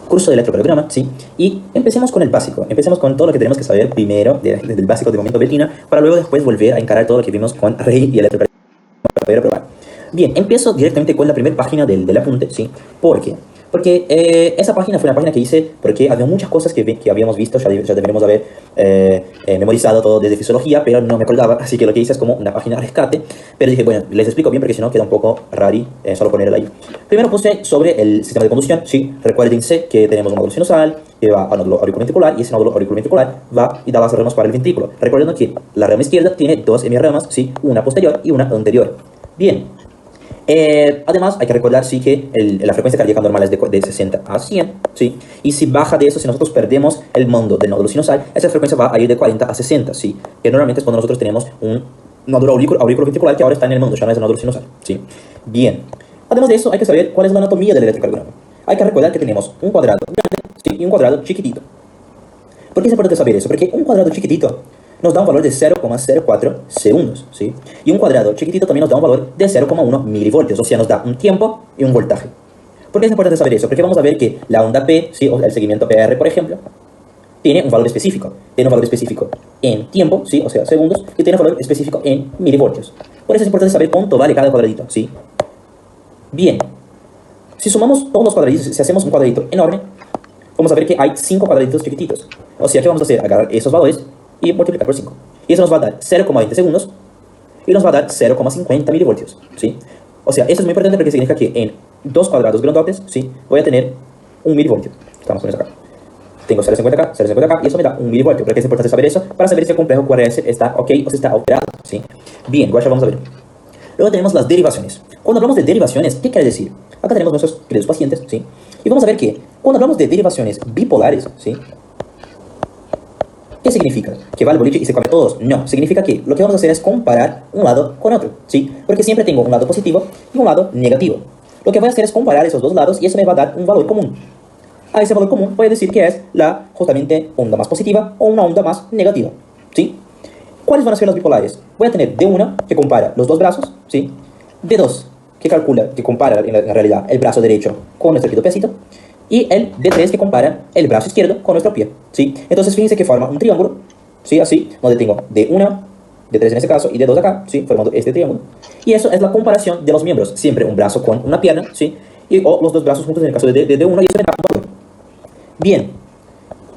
curso de electrocardiograma, ¿sí? Y empecemos con el básico, empecemos con todo lo que tenemos que saber primero desde el básico de momento betina, para luego después volver a encarar todo lo que vimos con Rey y electrocardiograma para poder probar. Bien, empiezo directamente con la primera página del apunte, ¿sí? ¿Por qué? Porque esa página fue una página que hice porque había muchas cosas que habíamos visto, ya deberíamos haber memorizado todo desde fisiología, pero no me acordaba, así que lo que hice es como una página rescate, pero dije, bueno, les explico bien porque si no queda un poco rari solo ponerla ahí. Primero puse sobre el sistema de conducción, ¿sí? Recuérdense que tenemos un nódulo sinusal que va al nódulo auriculoventricular y ese nódulo auriculoventricular va y da las ramas para el ventrículo. Recuerden que la rama izquierda tiene dos hemiramas, ¿sí? Una posterior y una anterior. Bien. Además, hay que recordar, sí, que la frecuencia cardíaca normal es de 60 a 100, ¿sí? Y si baja de eso, si nosotros perdemos el mando del nódulo sinusal, esa frecuencia va a ir de 40 a 60, ¿sí? Que normalmente es cuando nosotros tenemos un nódulo auriculoventricular que ahora está en el mando, ya no es el nódulo sinusal, ¿sí? Bien. Además de eso, hay que saber cuál es la anatomía del electrocardiograma. Hay que recordar que tenemos un cuadrado grande, ¿sí? Y un cuadrado chiquitito. ¿Por qué es importante saber eso? Porque un cuadrado chiquitito nos da un valor de 0,04 segundos, ¿sí? Y un cuadrado chiquitito también nos da un valor de 0,1 milivoltios, o sea, nos da un tiempo y un voltaje. ¿Por qué es importante saber eso? Porque vamos a ver que la onda P, ¿sí? O el segmento PR, por ejemplo, tiene un valor específico. Tiene un valor específico en tiempo, ¿sí? O sea, segundos, y tiene un valor específico en milivoltios. Por eso es importante saber cuánto vale cada cuadradito, ¿sí? Bien, si sumamos todos los cuadraditos, si hacemos un cuadradito enorme, vamos a ver que hay 5 cuadraditos chiquititos. O sea, ¿qué vamos a hacer? Agarrar esos valores y multiplicar por 5. Y eso nos va a dar 0,20 segundos y nos va a dar 0,50 milivoltios, ¿sí? O sea, eso es muy importante porque significa que en dos cuadrados grandotes, ¿sí? Voy a tener un milivoltio. Estamos con eso acá. Tengo 0,50 acá, 0,50 acá, y eso me da un milivoltio. Pero es importante saber eso para saber si el complejo QRS está ok o si está alterado, ¿sí? Bien, igual ya vamos a ver. Luego tenemos las derivaciones. Cuando hablamos de derivaciones, ¿qué quiere decir? Acá tenemos nuestros queridos pacientes, ¿sí? Y vamos a ver que cuando hablamos de derivaciones bipolares, ¿sí? ¿Qué significa? ¿Que va al boliche y se come todos? No, significa que lo que vamos a hacer es comparar un lado con otro, ¿sí? Porque siempre tengo un lado positivo y un lado negativo. Lo que voy a hacer es comparar esos dos lados y eso me va a dar un valor común. A ese valor común voy a decir que es la, justamente, onda más positiva o una onda más negativa, ¿sí? ¿Cuáles van a ser los bipolares? Voy a tener D1, que compara los dos brazos, ¿sí? D2, que compara en realidad el brazo derecho con nuestro querido piecito, y el D3 que compara el brazo izquierdo con nuestro pie, ¿sí? Entonces fíjense que forma un triángulo, ¿sí? Así, donde tengo D1, D3 en este caso, y D2 acá, ¿sí? Formando este triángulo. Y eso es la comparación de los miembros, siempre un brazo con una pierna, ¿sí? O los dos brazos juntos en el caso de D1, y eso me da un valor. Bien,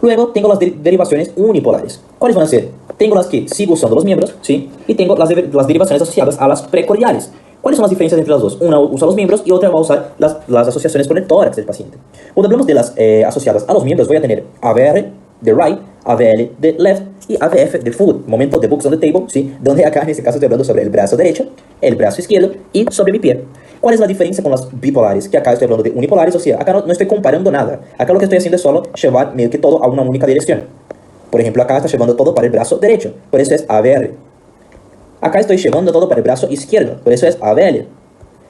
luego tengo las derivaciones unipolares. ¿Cuáles van a ser? Tengo las que sigo usando los miembros, ¿sí? Y tengo las derivaciones asociadas a las precordiales. ¿Cuáles son las diferencias entre las dos? Una usa los miembros y otra va a usar las asociaciones con el tórax del paciente. Cuando hablamos de las asociadas a los miembros, voy a tener AVR de right, AVL de left y AVF de foot, momento de books on the table, ¿sí? Donde acá en este caso estoy hablando sobre el brazo derecho, el brazo izquierdo y sobre mi pie. ¿Cuál es la diferencia con las bipolares? Que acá estoy hablando de unipolares, o sea, acá no estoy comparando nada. Acá lo que estoy haciendo es solo llevar medio que todo a una única dirección. Por ejemplo, acá está llevando todo para el brazo derecho, por eso es AVR. Acá estoy llevando todo para el brazo izquierdo, por eso es AVL.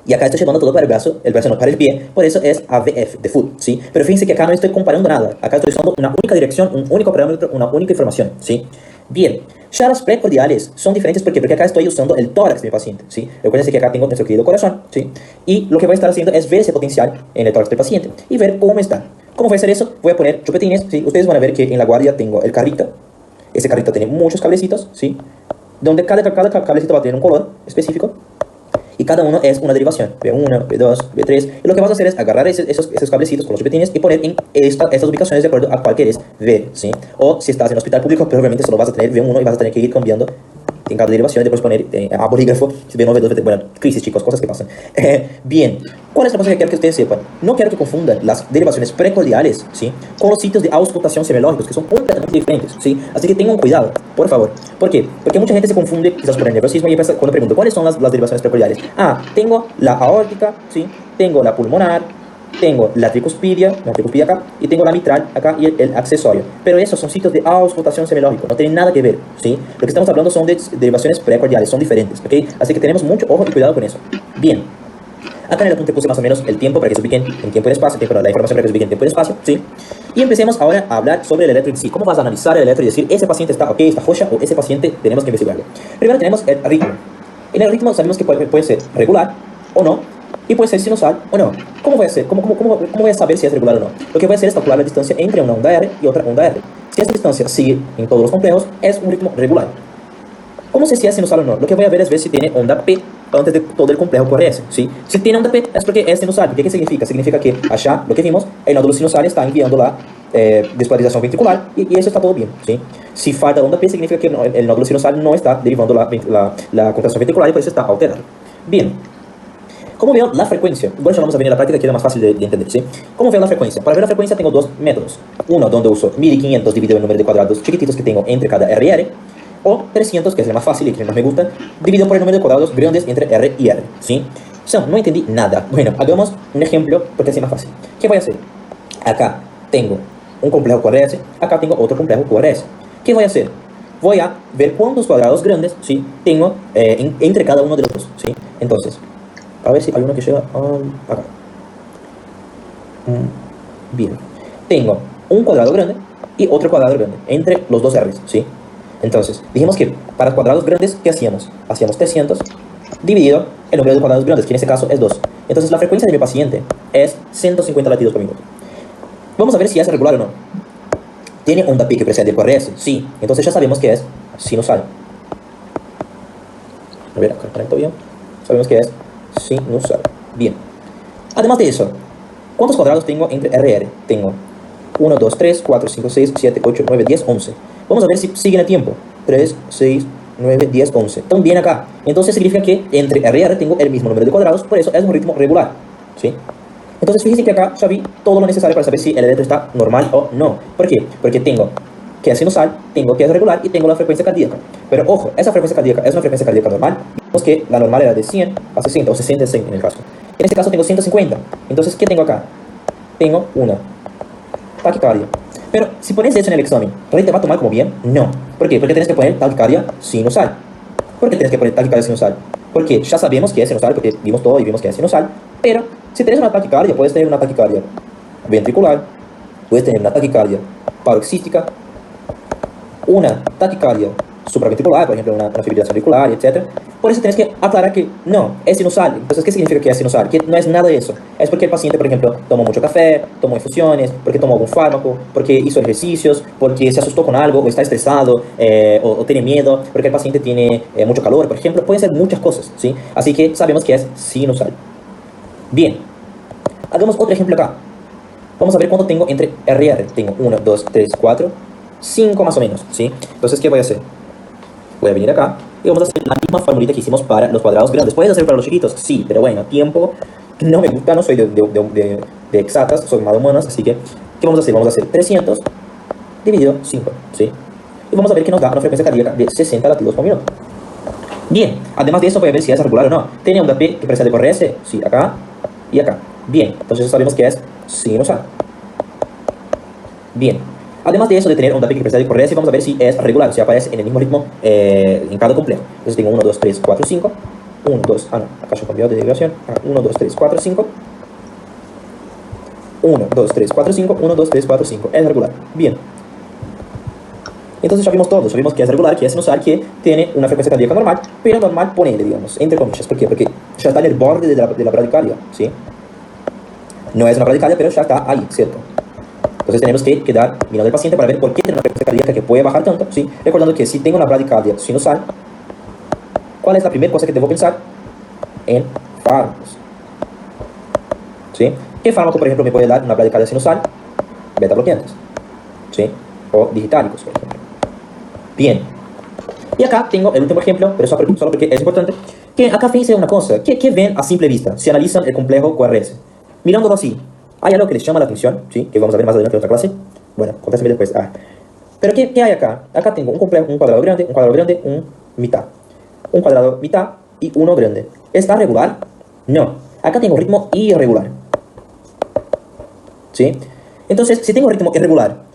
Y acá estoy llevando todo para el brazo no, para el pie, por eso es AVF, de foot, ¿sí? Pero fíjense que acá no estoy comparando nada. Acá estoy usando una única dirección, un único parámetro, una única información, ¿sí? Bien, ya las precordiales son diferentes, ¿por qué? Porque acá estoy usando el tórax de mi paciente, ¿sí? Recuerden que acá tengo nuestro querido corazón, ¿sí? Y lo que voy a estar haciendo es ver ese potencial en el tórax del paciente y ver cómo está. ¿Cómo voy a hacer eso? Voy a poner chupetines, ¿sí? Ustedes van a ver que en la guardia tengo el carrito. Ese carrito tiene muchos cablecitos, ¿sí? Donde cada cablecito va a tener un color específico. Y cada uno es una derivación, B1, B2, B3. Y lo que vas a hacer es agarrar esos cablecitos con los chupetines y poner en estas ubicaciones de acuerdo a cuál quieres ver, ¿sí? O si estás en hospital público, pero obviamente solo vas a tener B1 y vas a tener que ir cambiando en cada derivación y después poner a bolígrafo, B1, B2, B3. Bueno, crisis, chicos, cosas que pasan. Bien, ¿cuál es la cosa que quiero que ustedes sepan? No quiero que confundan las derivaciones precordiales, ¿sí? Con los sitios de auscultación semiológicos, que son completamente diferentes, ¿sí? Así que tengan cuidado, por favor. ¿Por qué? Porque mucha gente se confunde quizás por el nerviosismo y empieza cuando pregunto, ¿cuáles son las derivaciones precordiales? Ah, tengo la aórtica, ¿sí? Tengo la pulmonar, tengo la tricuspidia acá, y tengo la mitral acá y el accesorio. Pero esos son sitios de auscultación semiológico, no tienen nada que ver, ¿sí? Lo que estamos hablando son de derivaciones precordiales, son diferentes, ¿ok? Así que tenemos mucho ojo y cuidado con eso. Bien. Acá en el apunte puse más o menos el tiempo para que se ubiquen en tiempo y espacio, la información para que se ubiquen en tiempo y espacio, ¿sí? Y empecemos ahora a hablar sobre el electro en sí. ¿Cómo vas a analizar el electro y decir, ese paciente está ok, está joya, o ese paciente tenemos que investigarlo? Primero tenemos el ritmo. En el ritmo sabemos que puede ser regular o no, y puede ser sinusal o no. ¿Cómo voy a hacer? ¿Cómo voy a saber si es regular o no? Lo que voy a hacer es calcular la distancia entre una onda R y otra onda R. Si esa distancia sigue en todos los complejos, es un ritmo regular. ¿Cómo sé si es sinusal o no? Lo que voy a ver es ver si tiene onda P antes de todo el complejo QRS, ¿sí? Si tiene onda P es porque es sinusal. ¿Qué significa? Significa que allá, lo que vimos, el nódulo sinusal está enviando la despolarización ventricular y eso está todo bien, ¿sí? Si falta onda P significa que el nódulo sinusal no está derivando la contracción ventricular y por eso está alterado. Bien. ¿Cómo veo la frecuencia? Bueno, ya vamos a venir a la práctica que era más fácil de entender, ¿sí? ¿Cómo veo la frecuencia? Para ver la frecuencia tengo dos métodos. Uno donde uso 1500 dividido el número de cuadrados chiquititos que tengo entre cada R y R, o 300, que es el más fácil y que más me gusta, dividido por el número de cuadrados grandes entre R y R, ¿sí? No entendí nada. Bueno, hagamos un ejemplo porque así es más fácil. ¿Qué voy a hacer? Acá tengo un complejo QRS, acá tengo otro complejo QRS. ¿Qué voy a hacer? Voy a ver cuántos cuadrados grandes, ¿sí?, tengo entre cada uno de los dos, ¿sí? Entonces, a ver si hay uno que llega acá. Bien. Tengo un cuadrado grande y otro cuadrado grande entre los dos R's, ¿sí? Entonces, dijimos que para cuadrados grandes, ¿qué hacíamos? Hacíamos 300 dividido el número de cuadrados grandes, que en este caso es 2. Entonces, la frecuencia de mi paciente es 150 latidos por minuto. Vamos a ver si es regular o no. ¿Tiene onda P que precede el QRS? Sí. Entonces ya sabemos que es sinusal. A ver, acá conecto bien. Sabemos que es sinusal. Bien. Además de eso, ¿cuántos cuadrados tengo entre R y R? Tengo 1, 2, 3, 4, 5, 6, 7, 8, 9, 10, 11. Vamos a ver si sigue en el tiempo. 3, 6, 9, 10, 11. También acá. Entonces significa que entre R y R tengo el mismo número de cuadrados, por eso es un ritmo regular, ¿sí? Entonces fíjense que acá ya vi todo lo necesario para saber si el electro está normal o no. ¿Por qué? Porque tengo que es sinusal, tengo que es regular y tengo la frecuencia cardíaca. Pero ojo, esa frecuencia cardíaca es una frecuencia cardíaca normal. Vemos que la normal era de 100 a 60 o 60 a 100 en el caso. En este caso tengo 150. Entonces, ¿qué tengo acá? Tengo una taquicardia. Pero si pones eso en el examen, ¿realmente te va a tomar como bien? No. ¿Por qué? Porque tienes que poner taquicardia sinusal. ¿Por qué tienes que poner taquicardia sinusal? Porque ya sabemos que es sinusal, porque vimos todo y vimos que es sinusal. Pero si tienes una taquicardia, puedes tener una taquicardia ventricular, puedes tener una taquicardia paroxística, una taquicardia supraventricular, por ejemplo, una fibrilación auricular, etc. Por eso tienes que aclarar que no, es sinusal. Entonces, ¿qué significa que es sinusal? Que no es nada de eso. Es porque el paciente, por ejemplo, tomó mucho café, tomó infusiones, porque tomó algún fármaco, porque hizo ejercicios, porque se asustó con algo, o está estresado, o tiene miedo, porque el paciente tiene mucho calor, por ejemplo. Pueden ser muchas cosas, ¿sí? Así que sabemos que es sinusal. Bien. Hagamos otro ejemplo acá. Vamos a ver cuánto tengo entre R y R. Tengo 1, 2, 3, 4, 5 más o menos, ¿sí? Entonces, ¿qué voy a hacer? Voy a venir acá y vamos a hacer la misma formulita que hicimos para los cuadrados grandes. ¿Puedes hacer para los chiquitos? Sí, pero bueno, tiempo no me gusta, no soy de exactas, soy más de humanas, así que, ¿qué vamos a hacer? Vamos a hacer 300 dividido 5, ¿sí? Y vamos a ver que nos da una frecuencia cardíaca de 60 latidos por minuto. Bien, además de eso voy a ver si es regular o no. ¿Tiene onda P que precede por RS? Sí, acá y acá. Bien, entonces sabemos que es sinusal. Bien. Además de eso, de tener onda P que precede por RS, vamos a ver si es regular, si aparece en el mismo ritmo en cada complejo. Entonces tengo 1, 2, 3, 4, 5. 1, 2, no, acá yo cambiado de derivación. 1, 2, 3, 4, 5. 1, 2, 3, 4, 5. 1, 2, 3, 4, 5. Es regular. Bien. Entonces ya vimos todo. Ya vimos que es regular, que es sinusal, que tiene una frecuencia cardíaca normal, pero normal ponele, digamos, entre comillas. ¿Por qué? Porque ya está en el borde de la bradicardia, ¿sí? No es una bradicardia, pero ya está ahí, ¿cierto? Entonces tenemos que quedar mirando al paciente para ver por qué tiene una frecuencia cardíaca que puede bajar tanto, ¿sí? Recordando que si tengo una bradicardia sinusal, ¿cuál es la primera cosa que debo pensar? En fármacos, ¿sí? ¿Qué fármaco, por ejemplo, me puede dar una bradicardia sinusal? Beta bloqueantes, ¿sí? O digitálicos, por ejemplo. Bien. Y acá tengo el último ejemplo, pero solo porque es importante, que acá fíjense una cosa. ¿Qué ven a simple vista si analizan el complejo QRS? Mirándolo así, ¿hay algo que les llama la atención? ¿Sí? Que vamos a ver más adelante en otra clase. Bueno, contéstame después. Pero ¿qué hay acá? Acá tengo un cuadrado grande, un mitad. Un cuadrado mitad y uno grande. ¿Está regular? No. Acá tengo ritmo irregular. ¿Sí? Entonces, si tengo ritmo irregular,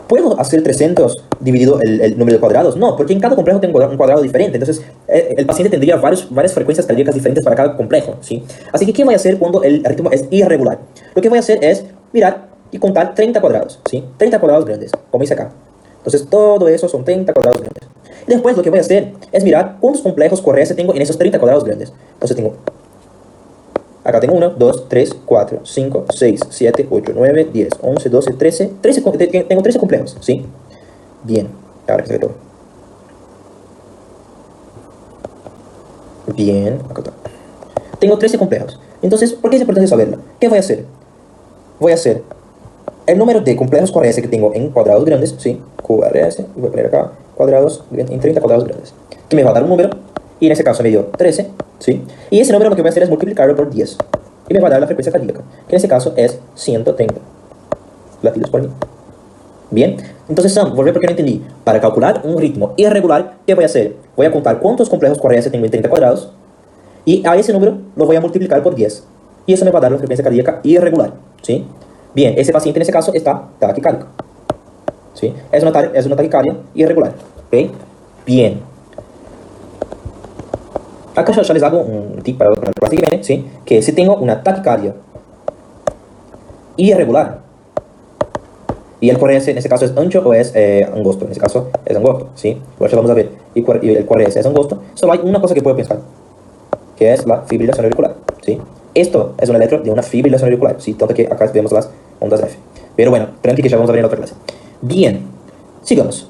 ¿puedo hacer 300 dividido el número de cuadrados? No, porque en cada complejo tengo un cuadrado diferente. Entonces, el paciente tendría varias frecuencias cardíacas diferentes para cada complejo, ¿sí? Así que, ¿qué voy a hacer cuando el ritmo es irregular? Lo que voy a hacer es mirar y contar 30 cuadrados, ¿sí? 30 cuadrados grandes, como dice acá. Entonces, todo eso son 30 cuadrados grandes. Y después lo que voy a hacer es mirar cuántos complejos QRS tengo en esos 30 cuadrados grandes. Entonces, tengo Acá tengo 1, 2, 3, 4, 5, 6, 7, 8, 9, 10, 11, 12, 13. Tengo 13 complejos, ¿sí? Bien, ahora que se ve todo. Bien, acá está. Tengo 13 complejos. Entonces, ¿por qué es importante saberlo? ¿Qué voy a hacer? Voy a hacer el número de complejos QRS que tengo en cuadrados grandes, ¿sí? QRS, voy a poner acá cuadrados en 30 cuadrados grandes, que me va a dar un número, y en ese caso me dio 13, ¿sí? Y ese número lo que voy a hacer es multiplicarlo por 10, y me va a dar la frecuencia cardíaca, que en ese caso es 130 latidos por minuto. Bien, entonces, volver porque no entendí. Para calcular un ritmo irregular, ¿qué voy a hacer? Voy a contar cuántos complejos QRS tengo en 30 cuadrados, y a ese número lo voy a multiplicar por 10, y eso me va a dar la frecuencia cardíaca irregular, ¿sí? Bien, ese paciente en ese caso está taquicárdico, ¿sí? Es una taquicardia irregular, ¿ok? Bien. Acá ya les hago un tip para la clase que viene, ¿sí? Que si tengo una taquicardia irregular, y el QRS en ese caso es ancho o es angosto, en ese caso es angosto, ¿sí? Por eso vamos a ver, y el QRS es angosto, solo hay una cosa que puedo pensar, que es la fibrilación auricular, ¿sí? Esto es una letra de una fibrilación auricular, ¿sí? Tanto que acá vemos las ondas F. Pero bueno, tranqui que ya vamos a ver en la otra clase. Bien, sigamos.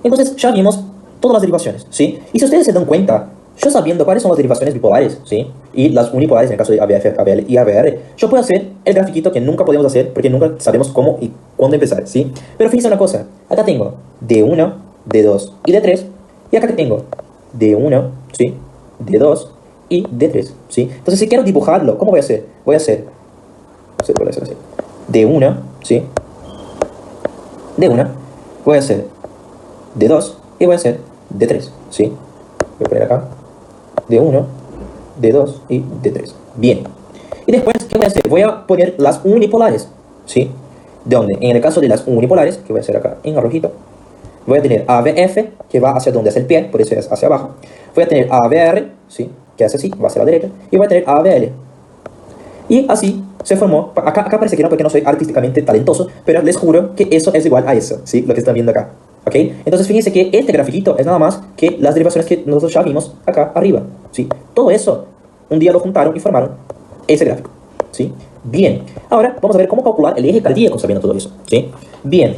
Entonces ya vimos todas las derivaciones, ¿sí? Y si ustedes se dan cuenta, yo sabiendo cuáles son las derivaciones bipolares, ¿sí? Y las unipolares en el caso de ABF, ABL y ABR, yo puedo hacer el grafiquito que nunca podemos hacer porque nunca sabemos cómo y cuándo empezar, ¿sí? Pero fíjense una cosa, acá tengo D1, D2 y D3, y acá que tengo D1, ¿sí? D2 y D3, ¿sí? Entonces si quiero dibujarlo, ¿cómo voy a hacer? Voy a hacer, no sé, voy a hacer así, D1, ¿sí? D1, voy a hacer D2 y voy a hacer D3, ¿sí? Voy a poner acá D1, D2 y D3. Bien. Y después, ¿qué voy a hacer? Voy a poner las unipolares, ¿sí? ¿Dónde? En el caso de las unipolares, que voy a hacer acá en rojito, voy a tener ABF, que va hacia donde es el pie, por eso es hacia abajo. Voy a tener ABR, ¿sí? Que es así, va hacia la derecha. Y voy a tener ABL. Y así se formó, acá parece que no, porque no soy artísticamente talentoso, pero les juro que eso es igual a eso, ¿sí? Lo que están viendo acá, ¿ok? Entonces fíjense que este grafiquito es nada más que las derivaciones que nosotros ya vimos acá arriba, ¿sí? Todo eso, un día lo juntaron y formaron ese gráfico, ¿sí? Bien, ahora vamos a ver cómo calcular el eje cardíaco sabiendo todo eso, ¿sí? Bien,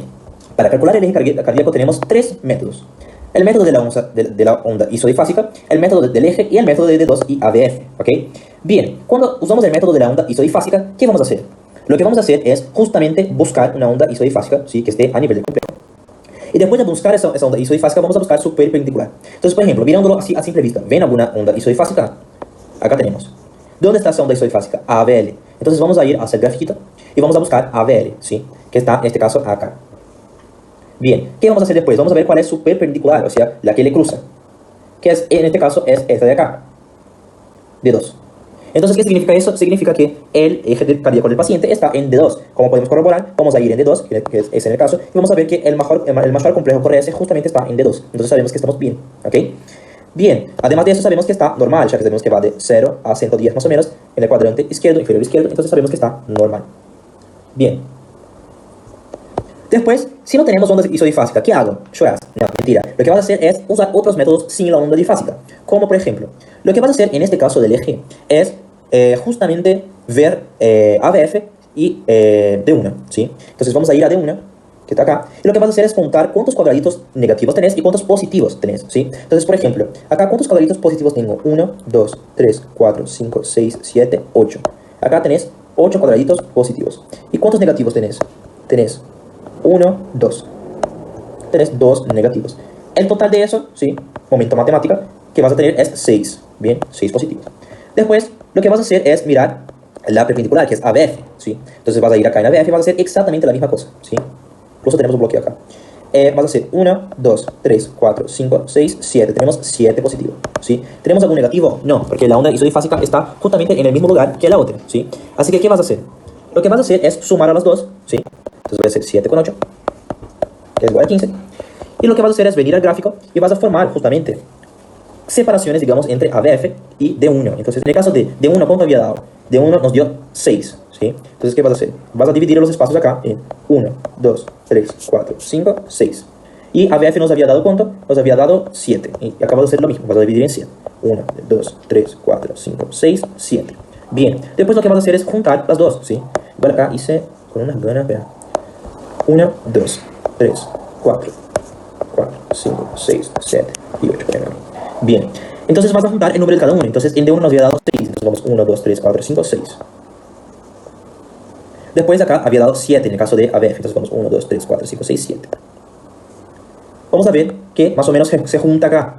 para calcular el eje cardíaco tenemos tres métodos. El método de la onda isodifásica, el método del eje y el método de D2 y ABF, ¿ok? Bien, cuando usamos el método de la onda isodifásica, ¿qué vamos a hacer? Lo que vamos a hacer es justamente buscar una onda isodifásica, ¿sí? Que esté a nivel del complejo. Y después de buscar esa onda isodifásica, vamos a buscar su perpendicular. Entonces, por ejemplo, mirándolo así a simple vista, ¿ven alguna onda isodifásica? Acá tenemos. ¿Dónde está esa onda isodifásica? ABL. Entonces vamos a ir hacia el grafiquito y vamos a buscar ABL, ¿sí? Que está en este caso acá. Bien, ¿qué vamos a hacer después? Vamos a ver cuál es su perpendicular, o sea, la que le cruza. Que es, en este caso es esta de acá, D2. Entonces, ¿qué significa eso? Significa que el eje cardíaco del paciente está en D2. ¿Cómo podemos corroborar? Vamos a ir en D2, que es en el caso, y vamos a ver que el mayor complejo QRS justamente está en D2. Entonces sabemos que estamos bien, ¿ok? Bien, además de eso sabemos que está normal, ya que sabemos que va de 0 a 110 más o menos en el cuadrante izquierdo, inferior izquierdo, entonces sabemos que está normal. Bien. Después, si no tenemos onda isodifásica, ¿qué hago? No, mentira. Lo que vas a hacer es usar otros métodos sin la onda difásica. Como por ejemplo, lo que vas a hacer en este caso del eje es justamente ver ABF y D1, ¿sí? Entonces vamos a ir a D1, que está acá, y lo que vas a hacer es contar cuántos cuadraditos negativos tenés y cuántos positivos tenés, ¿sí? Entonces, por ejemplo, acá cuántos cuadraditos positivos tengo, 1, 2, 3, 4, 5, 6, 7, 8. Acá tenés 8 cuadraditos positivos. ¿Y cuántos negativos tenés? Tenés 1, 2. Tenés 2 negativos. El total de eso, ¿sí? Momento matemática, que vas a tener es 6. Bien, 6 positivos. Después, lo que vas a hacer es mirar la perpendicular, que es ABF, ¿sí? Entonces vas a ir acá en ABF y vas a hacer exactamente la misma cosa, ¿sí? Incluso tenemos un bloqueo acá. Vas a hacer 1, 2, 3, 4, 5, 6, 7. Tenemos 7 positivos, ¿sí? ¿Tenemos algún negativo? No, porque la onda isodifásica está justamente en el mismo lugar que la otra, ¿sí? Así que, ¿qué vas a hacer? Lo que vas a hacer es sumar a las dos, ¿sí? Entonces voy a hacer 7 con 8, que es igual a 15. Y lo que vas a hacer es venir al gráfico y vas a formar justamente separaciones, digamos, entre ABF y D1. Entonces, en el caso de D1, ¿cuánto había dado? D1 nos dio 6, ¿sí? Entonces, ¿qué vas a hacer? Vas a dividir los espacios acá en 1, 2, 3, 4, 5, 6. Y ABF nos había dado ¿cuánto? Nos había dado 7. Y acá vas a hacer lo mismo, vas a dividir en 7. 1, 2, 3, 4, 5, 6, 7. Bien, después lo que vamos a hacer es juntar las dos, ¿sí? Igual acá hice con una buena, vea. 1, 2, 3, 4, 5, 6, 7 y 8. Bien, entonces vas a juntar el número de cada uno. Entonces el de uno nos había dado 6. Entonces vamos 1, 2, 3, 4, 5, 6. Después acá había dado 7 en el caso de ABF. Entonces vamos 1, 2, 3, 4, 5, 6, 7. Vamos a ver que más o menos se junta acá.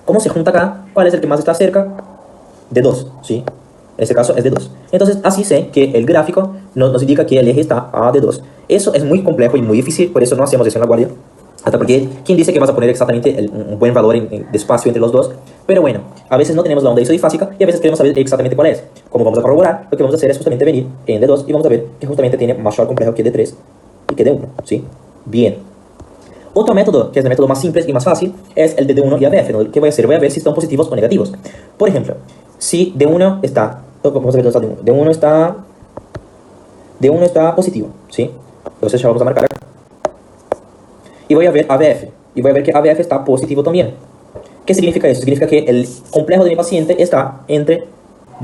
¿Cómo se junta acá? ¿Cuál es el que más está cerca? De 2, ¿sí? En este caso es de 2. Entonces así sé que el gráfico nos indica que el eje está a de 2. Eso es muy complejo y muy difícil, por eso no hacemos eso en la guardia. Hasta porque, ¿quién dice que vas a poner exactamente un buen valor de espacio entre los dos? Pero bueno, a veces no tenemos la onda isodifásica y a veces queremos saber exactamente cuál es. Como vamos a corroborar, lo que vamos a hacer es justamente venir en D2 y vamos a ver que justamente tiene mayor complejo que D3 y que D1, ¿sí? Bien. Otro método, que es el método más simple y más fácil, es el de D1 y ABF. ¿Qué voy a hacer? Voy a ver si están positivos o negativos. Por ejemplo, si D1 está... Vamos a ver dónde está D1. D1 está positivo, ¿sí? Entonces ya vamos a marcar acá. Y voy a ver ABF. Y voy a ver que ABF está positivo también. ¿Qué significa eso? Significa que el complejo de mi paciente está entre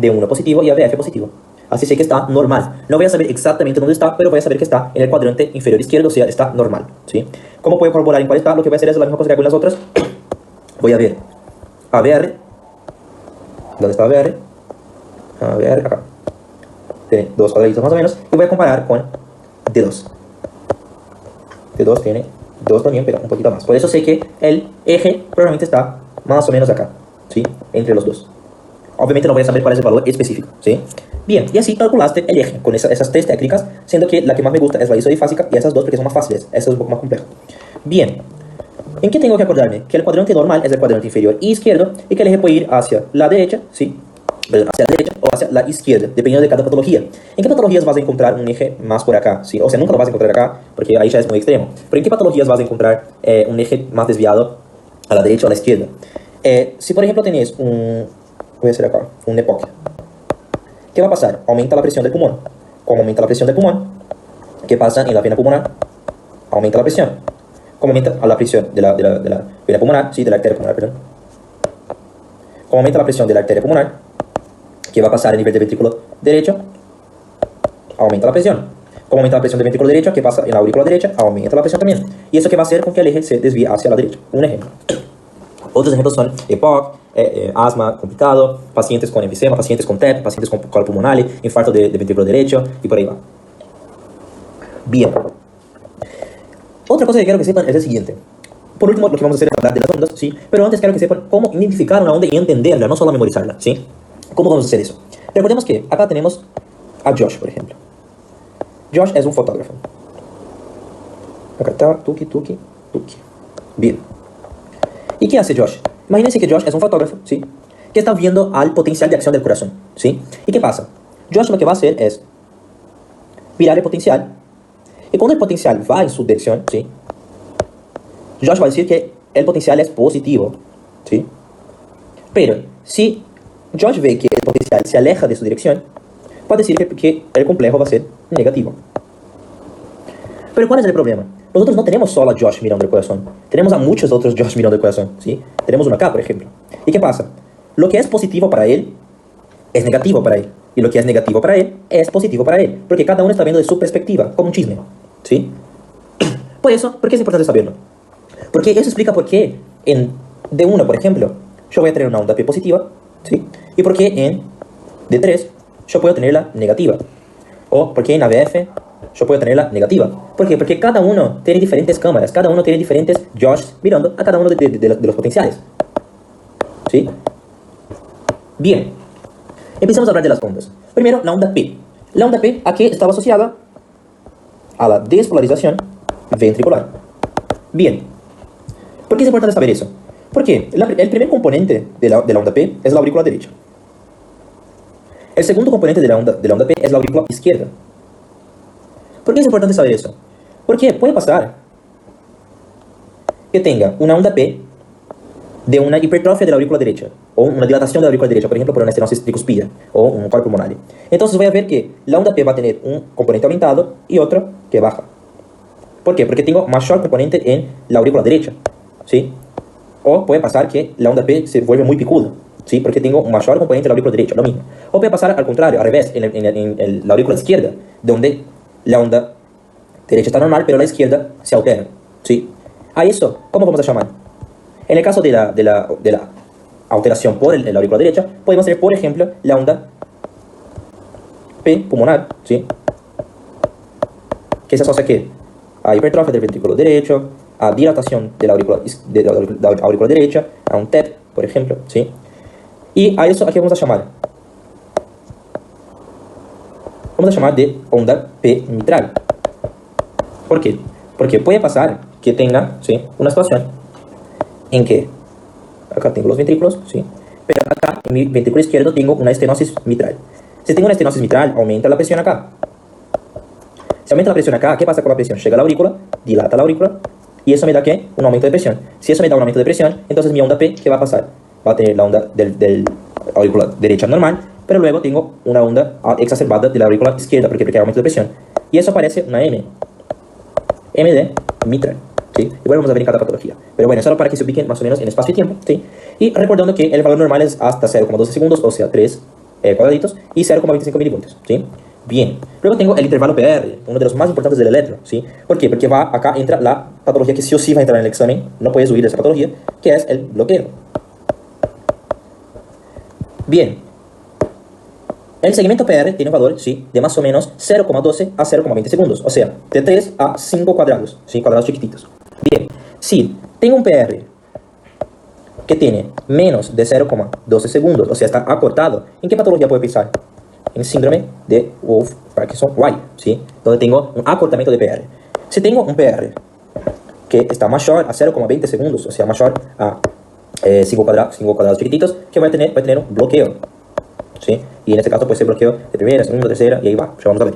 D1 positivo y ABF positivo. Así sé que está normal. No voy a saber exactamente dónde está, pero voy a saber que está en el cuadrante inferior izquierdo, o sea, está normal, ¿sí? ¿Cómo puedo corroborar en cuál está? Lo que voy a hacer es la misma cosa que hago en las otras. Voy a ver ABR. ¿Dónde está ABR? ABR, acá. Tiene dos cuadraditos más o menos. Y voy a comparar con D2. D2 tiene 2 también, pero un poquito más. Por eso sé que el eje probablemente está más o menos acá, ¿sí? Entre los dos. Obviamente no voy a saber cuál es el valor específico, ¿sí? Bien, y así calculaste el eje con esas tres técnicas, siendo que la que más me gusta es la isodifásica y esas dos porque son más fáciles. Esa es un poco más compleja. Bien, ¿en qué tengo que acordarme? Que el cuadrante normal es el cuadrante inferior izquierdo y que el eje puede ir hacia la derecha, ¿sí? Hacia la derecha o hacia la izquierda, dependiendo de cada patología. ¿En qué patologías vas a encontrar un eje más por acá? ¿Sí? O sea, nunca lo vas a encontrar acá, porque ahí ya es muy extremo. Pero ¿en qué patologías vas a encontrar un eje más desviado a la derecha o a la izquierda? Si por ejemplo tenés voy a hacer acá, un EPOC. ¿Qué va a pasar? Aumenta la presión del pulmón. Como aumenta la presión del pulmón, ¿qué pasa en la vena pulmonar? Aumenta la presión. ¿Cómo aumenta la presión de la vena pulmonar? Sí, de la arteria pulmonar, perdón. ¿Cómo aumenta la presión de la arteria pulmonar? ¿Qué va a pasar a nivel del ventrículo derecho? Aumenta la presión. ¿Cómo aumenta la presión del ventrículo derecho? ¿Qué pasa en la aurícula derecha? Aumenta la presión también. ¿Y eso qué va a hacer con que el eje se desvíe hacia la derecha? Un ejemplo. Otros ejemplos son EPOC, asma complicado, pacientes con enfisema, pacientes con TEP, pacientes con colo pulmonar, infarto de ventrículo derecho y por ahí va. Bien. Otra cosa que quiero que sepan es el siguiente. Por último, lo que vamos a hacer es hablar de las ondas, ¿sí? Pero antes quiero que sepan cómo identificar una onda y entenderla, no solo memorizarla, ¿sí? ¿Cómo vamos a hacer eso? Recordemos que acá tenemos a Josh, por ejemplo. Josh es un fotógrafo. Acá está, tuki. Bien. ¿Y qué hace Josh? Imagínense que Josh es un fotógrafo, ¿sí? Que está viendo al potencial de acción del corazón, ¿sí? ¿Y qué pasa? Josh lo que va a hacer es mirar el potencial. Y cuando el potencial va en su dirección, ¿sí? Josh va a decir que el potencial es positivo, ¿sí? Pero si Josh ve que el potencial se aleja de su dirección, va a decir que el complejo va a ser negativo. Pero ¿cuál es el problema? Nosotros no tenemos solo a Josh mirando el corazón. Tenemos a muchos otros Josh mirando el corazón, ¿sí? Tenemos uno acá, por ejemplo. ¿Y qué pasa? Lo que es positivo para él es negativo para él. Y lo que es negativo para él es positivo para él. Porque cada uno está viendo de su perspectiva, como un chisme, ¿sí? ¿Por qué es importante saberlo? Porque eso explica por qué en D1, por ejemplo, yo voy a tener una onda P positiva, ¿sí? Y por qué en D3 yo puedo tenerla negativa. O por qué en ABF yo puedo tenerla negativa. ¿Por qué? Porque cada uno tiene diferentes cámaras, cada uno tiene diferentes Josh mirando a cada uno de los potenciales. ¿Sí? Bien. Empecemos a hablar de las ondas. Primero, la onda P. La onda P aquí estaba asociada a la despolarización ventricular. Bien. ¿Por qué es importante saber eso? Porque el primer componente de la onda P es la aurícula derecha. El segundo componente de la onda P es la aurícula izquierda. ¿Por qué es importante saber eso? Porque puede pasar que tenga una onda P de una hipertrofia de la aurícula derecha, o una dilatación de la aurícula derecha, por ejemplo, por una estenosis tricuspida, o un colo pulmonar. Entonces voy a ver que la onda P va a tener un componente aumentado y otro que baja. ¿Por qué? Porque tengo mayor componente en la aurícula derecha, ¿sí? O puede pasar que la onda P se vuelve muy picuda, ¿sí? Porque tengo un mayor componente de la aurícula derecha, lo mismo. O puede pasar al contrario, al revés, en la aurícula izquierda, donde la onda derecha está normal, pero la izquierda se altera, ¿sí? A eso, ¿cómo vamos a llamar? En el caso de la alteración por la aurícula derecha, podemos tener, por ejemplo, la onda P pulmonar, ¿sí? Que se asocia a hipertrofia del ventrículo derecho, a dilatación de la aurícula derecha, a un TEP, por ejemplo, ¿sí? Y a eso, ¿a qué vamos a llamar? Vamos a llamar de onda P mitral. ¿Por qué? Porque puede pasar que tenga, ¿sí?, una situación en que acá tengo los ventrículos, ¿sí?, pero acá en mi ventrículo izquierdo tengo una estenosis mitral. Si tengo una estenosis mitral, aumenta la presión acá. Si aumenta la presión acá, ¿qué pasa con la presión? Llega a la aurícula, dilata la aurícula, y eso me da, ¿qué? Un aumento de presión. Si eso me da un aumento de presión, entonces mi onda P, ¿qué va a pasar? Va a tener la onda del aurícula derecha normal, pero luego tengo una onda exacerbada de la aurícula izquierda, porque hay aumento de presión. Y eso parece una M de mitral, ¿sí? Igual vamos a ver en cada patología. Pero bueno, solo para que se ubiquen más o menos en espacio y tiempo, ¿sí? Y recordando que el valor normal es hasta 0,12 segundos, o sea, 3 cuadraditos, y 0,25 milivoltios, ¿sí? Bien. Luego tengo el intervalo PR, uno de los más importantes del electro, ¿sí? ¿Por qué? Porque acá entra la patología que sí o sí va a entrar en el examen, no puedes huir de esa patología, que es el bloqueo. Bien. El segmento PR tiene un valor, ¿sí?, de más o menos 0,12 a 0,20 segundos. O sea, de 3 a 5 cuadrados, ¿sí?, cuadrados chiquititos. Bien, si tengo un PR que tiene menos de 0,12 segundos, o sea, está acortado, ¿en qué patología puede pensar? En síndrome de Wolff-Parkinson-White, ¿sí?, donde tengo un acortamiento de PR. Si tengo un PR que está mayor a 0,20 segundos, o sea, mayor a 5 cuadrados chiquititos, ¿qué voy a tener? Voy a tener un bloqueo, ¿sí? Y en este caso puede ser bloqueo de primera, segunda, tercera, y ahí va, ya vamos a ver.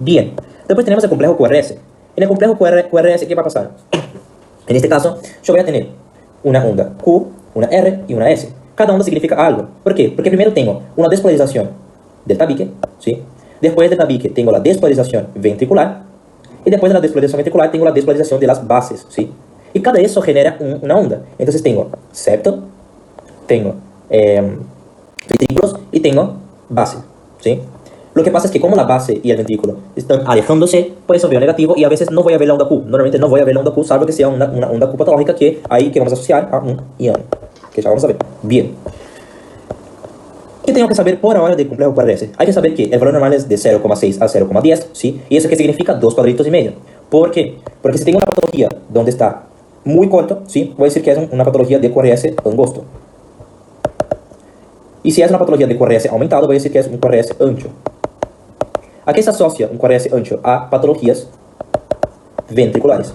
Bien, después tenemos el complejo QRS. En el complejo QRS, ¿qué va a pasar? En este caso, yo voy a tener una onda Q, una R y una S. Cada onda significa algo. ¿Por qué? Porque primero tengo una despolarización del tabique, ¿sí? Después del tabique tengo la despolarización ventricular, y después de la despolarización ventricular tengo la despolarización de las bases, ¿sí? Y cada eso genera una onda. Entonces tengo septo, tengo ventrículos y tengo base, ¿sí? Lo que pasa es que como la base y el ventrículo están alejándose, pues eso veo negativo y a veces no voy a ver la onda Q. Normalmente no voy a ver la onda Q, salvo que sea una onda Q patológica que vamos a asociar a un ion, que ya vamos a ver. Bien. ¿Qué tengo que saber por ahora del complejo QRS? Hay que saber que el valor normal es de 0,6 a 0,10, ¿sí? ¿Y eso qué significa? 2 cuadritos y medio. ¿Por qué? Porque si tengo una patología donde está muy corto, ¿sí?, voy a decir que es una patología de QRS angosto. Y si es una patología de QRS aumentado, voy a decir que es un QRS ancho. ¿A qué se asocia un QRS ancho? A patologías ventriculares.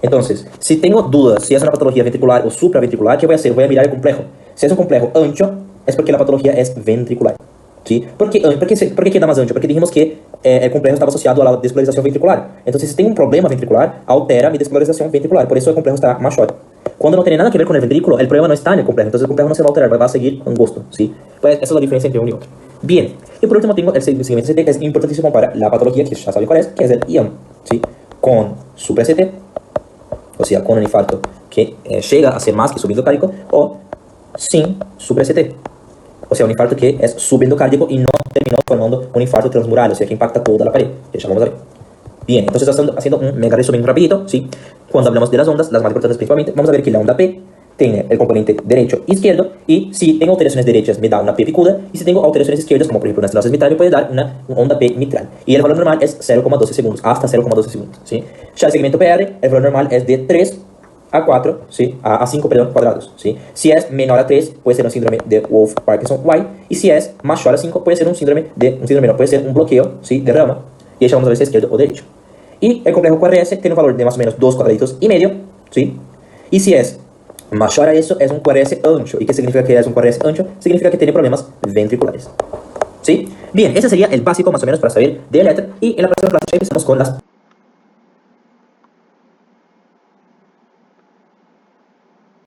Entonces, si tengo dudas si es una patología ventricular o supraventricular, ¿qué voy a hacer? Voy a mirar el complejo. Si es un complejo ancho, es porque la patología es ventricular, ¿sí? ¿Por qué queda más ancho? Porque dijimos que el complejo estaba asociado a la despolarización ventricular. Entonces, si tengo un problema ventricular, altera mi despolarización ventricular. Por eso el complejo está mayor. Cuando no tiene nada que ver con el ventrículo, el problema no está en el complejo. Entonces, el complejo no se va a alterar, va a seguir angosto, ¿sí? Pues esa es la diferencia entre uno y otro. Bien. Y por último, tengo el segmento CT, que es importantísimo para la patología, que ya saben cuál es, que es el IAM, ¿sí? Con supra-CT, o sea, con un infarto que llega a ser más que subendocárdico, o sin supra-CT, o sea, un infarto que es subendocárdico y no terminó formando un infarto transmural, o sea, que impacta toda la pared, que ya vamos a ver. Bien, entonces haciendo un mega resumen rapidito, ¿sí? Cuando hablamos de las ondas, las más importantes principalmente, vamos a ver que la onda P tiene el componente derecho e izquierdo, y si tengo alteraciones derechas me da una P picuda, y si tengo alteraciones izquierdas, como por ejemplo una estenosis mitral, me puede dar una onda P mitral. Y el valor normal es 0,12 segundos, hasta 0,12 segundos, ¿sí? Ya el segmento PR, el valor normal es de 3 a 4, ¿sí? A 5, perdón, cuadrados, ¿sí? Si es menor a 3, puede ser un síndrome de Wolff-Parkinson-White, y si es mayor a 5, puede ser puede ser un bloqueo, ¿sí?, de rama, y ya vamos a ver si es izquierdo o derecho. Y el complejo QRS tiene un valor de más o menos 2 cuadraditos y medio, ¿sí? Y si es mayor a eso, es un QRS ancho. ¿Y qué significa que es un QRS ancho? Significa que tiene problemas ventriculares, ¿sí? Bien, ese sería el básico más o menos para saber de letra. Y en la próxima clase empezamos con las